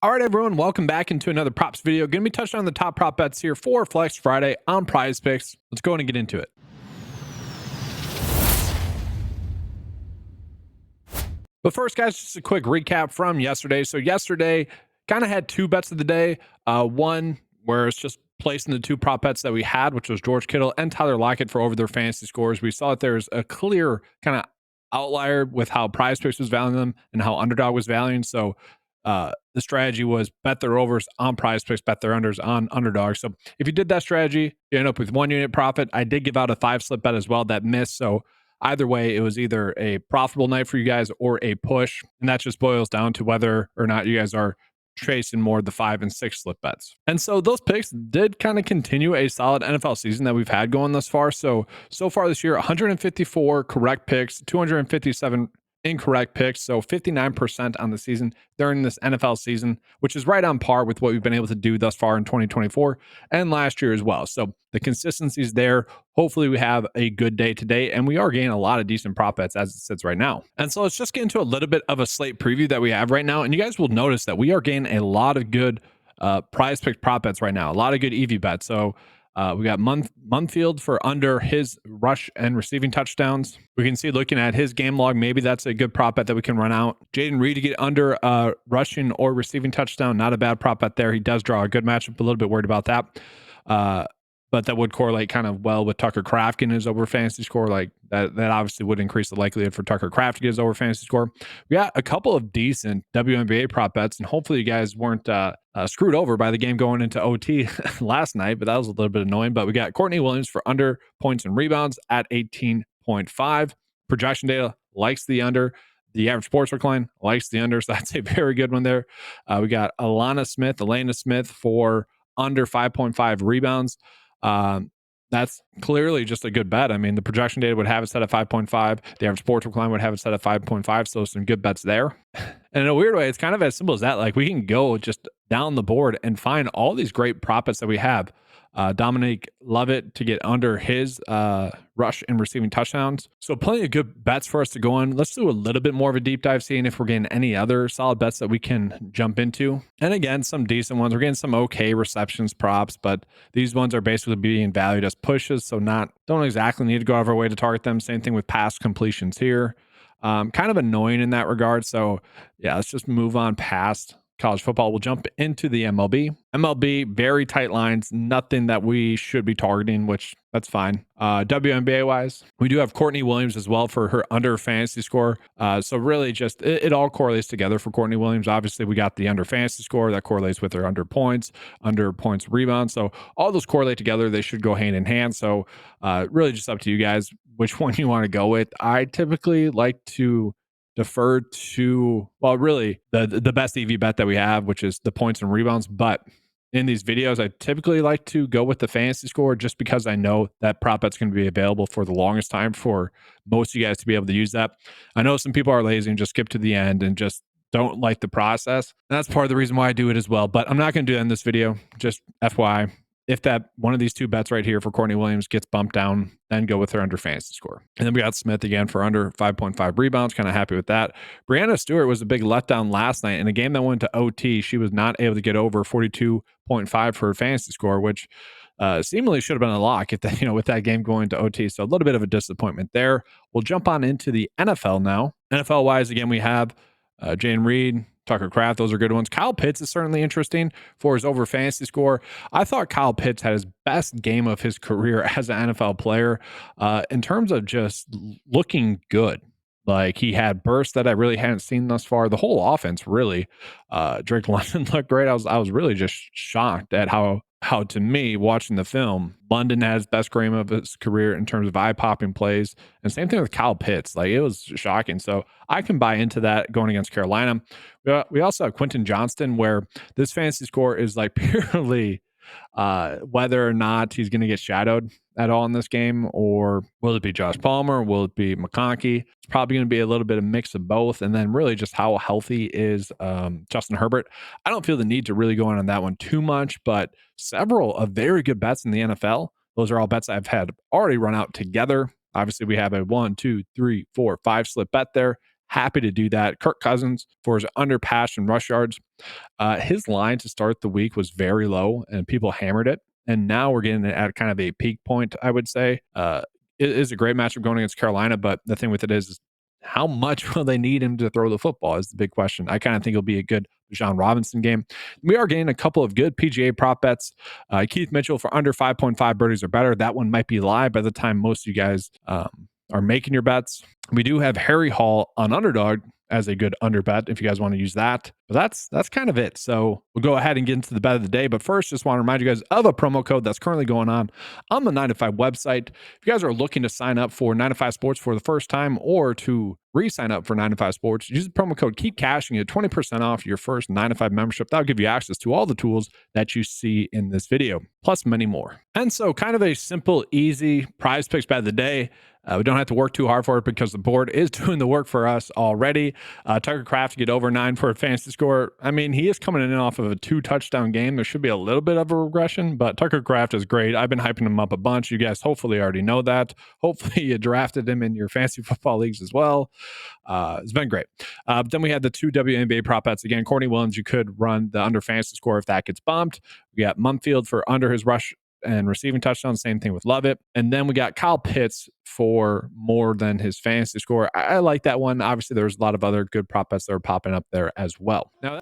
All right, everyone, welcome back into another props video. Going to be touching on the top prop bets here for Flex Friday on PrizePicks. Let's go in and get into it. But first, guys, just a quick recap from yesterday. So yesterday, kind of had two bets of the day. One where it's just placing the two prop bets that we had, which was George Kittle and Tyler Lockett for over their fantasy scores. We saw that there's a clear kind of outlier with how PrizePicks was valuing them and how Underdog was valuing. So the strategy was bet their overs on PrizePicks, bet their unders on Underdog. So if you did that strategy, you end up with 1 unit profit. I did give out a 5-slip bet as well that missed. So either way, it was either a profitable night for you guys or a push. And that just boils down to whether or not you guys are chasing more of the 5 and 6 slip bets. And so those picks did kind of continue a solid NFL season that we've had going thus far. So far this year, 154 correct picks, 257 incorrect picks, so 59% on the season during this NFL season, which is right on par with what we've been able to do thus far in 2024 and last year as well. So the consistency is there. Hopefully we have a good day today, and we are getting a lot of decent prop bets as it sits right now. And so let's just get into a little bit of a slate preview that we have right now, and you guys will notice that we are getting a lot of good PrizePicks prop bets right now, a lot of good EV bets. So we got Munfield for under his rush and receiving touchdowns. We can see looking at his game log, maybe that's a good prop bet that we can run out. Jaden Reed to get under rushing or receiving touchdown. Not a bad prop bet there. He does draw a good matchup. A little bit worried about that. But that would correlate kind of well with Tucker Kraft getting his over fantasy score. Like that obviously would increase the likelihood for Tucker Kraft to get his over fantasy score. We got a couple of decent WNBA prop bets, and hopefully you guys weren't screwed over by the game going into OT last night, but that was a little bit annoying. But we got Courtney Williams for under points and rebounds at 18.5. Projection data likes the under. The average sportsbook line likes the under, so that's a very good one there. We got Elena Smith for under 5.5 rebounds. That's clearly just a good bet. I mean, the projection data would have it set at 5.5. The average sportsbook line would have it set at 5.5. So some good bets there. And in a weird way, it's kind of as simple as that. Like we can go just down the board and find all these great prop bets that we have. Dominic Lovett to get under his rush and receiving touchdowns. So plenty of good bets for us to go on. Let's do a little bit more of a deep dive, seeing if we're getting any other solid bets that we can jump into. And again, some decent ones. We're getting some okay receptions props, but these ones are basically being valued as pushes. So don't exactly need to go out of our way to target them. Same thing with pass completions here. Kind of annoying in that regard. So yeah, let's just move on past college football. We'll jump into the MLB. MLB, very tight lines, nothing that we should be targeting, which that's fine. WNBA wise, we do have Courtney Williams as well for her under fantasy score. So really just it all correlates together for Courtney Williams. Obviously, we got the under fantasy score that correlates with her under points rebounds. So all those correlate together. They should go hand in hand. So really just up to you guys which one you want to go with. I typically like to defer to, well, really the best EV bet that we have, which is the points and rebounds. But in these videos, I typically like to go with the fantasy score just because I know that prop bet's going to be available for the longest time for most of you guys to be able to use that. I know some people are lazy and just skip to the end and just don't like the process. And that's part of the reason why I do it as well. But I'm not going to do that in this video. Just FYI. If that one of these two bets right here for Courtney Williams gets bumped down, then go with her under fantasy score. And then we got Smith again for under 5.5 rebounds. Kind of happy with that. Brianna Stewart was a big letdown last night in a game that went to OT. She was not able to get over 42.5 for her fantasy score, which seemingly should have been a lock if that, with that game going to OT. So a little bit of a disappointment there. We'll jump on into the NFL now. NFL wise, again, we have Jane Reed, Tucker Kraft, those are good ones. Kyle Pitts is certainly interesting for his over fantasy score. I thought Kyle Pitts had his best game of his career as an NFL player in terms of just looking good. Like he had bursts that I really hadn't seen thus far. The whole offense really. Drake London looked great. I was really just shocked at how to me watching the film, London had his best game of his career in terms of eye-popping plays, and same thing with Kyle Pitts. Like it was shocking. So I can buy into that going against Carolina. We also have Quentin Johnston, where this fantasy score is like purely whether or not he's going to get shadowed at all in this game, or will it be Josh Palmer? Will it be McConkey? It's probably going to be a little bit of mix of both. And then really just how healthy is Justin Herbert. I don't feel the need to really go on that one too much, but several of very good bets in the NFL. Those are all bets I've had already run out together. Obviously, we have a 1, 2, 3, 4, 5 slip bet there. happy to do that. Kirk Cousins for his under pass and rush yards. His line to start the week was very low and people hammered it. And now we're getting at kind of a peak point, I would say. It is a great matchup going against Carolina, but the thing with it is how much will they need him to throw the football is the big question. I kind of think it'll be a good John Robinson game. We are getting a couple of good PGA prop bets. Keith Mitchell for under 5.5 birdies or better. That one might be live by the time most of you guys are making your bets. We do have Harry Hall on Underdog as a good under bet if you guys want to use that. But that's kind of it. So we'll go ahead and get into the bet of the day. But first, just want to remind you guys of a promo code that's currently going on the 9 to 5 website. If you guys are looking to sign up for 9 to 5 Sports for the first time or to re-sign up for 9 to 5 Sports, use the promo code Keep Cashing. You get 20% off your first 9 to 5 membership. That'll give you access to all the tools that you see in this video, plus many more. And so kind of a simple, easy prize picks bet of the day. We don't have to work too hard for it because the board is doing the work for us already. Tucker Kraft to get over 9 for a fantasy score. I mean, he is coming in off of a 2-touchdown game. There should be a little bit of a regression, but Tucker Kraft is great. I've been hyping him up a bunch. You guys hopefully already know that. Hopefully you drafted him in your fantasy football leagues as well. It's been great. Then we had the 2 WNBA prop bets. Again, Courtney Williams, you could run the under fantasy score if that gets bumped. We got Mumfield for under his rush and receiving touchdowns. Same thing with Lovett. And then we got Kyle Pitts for more than his fantasy score. I like that one. Obviously, there's a lot of other good prop bets that are popping up there as well. Now,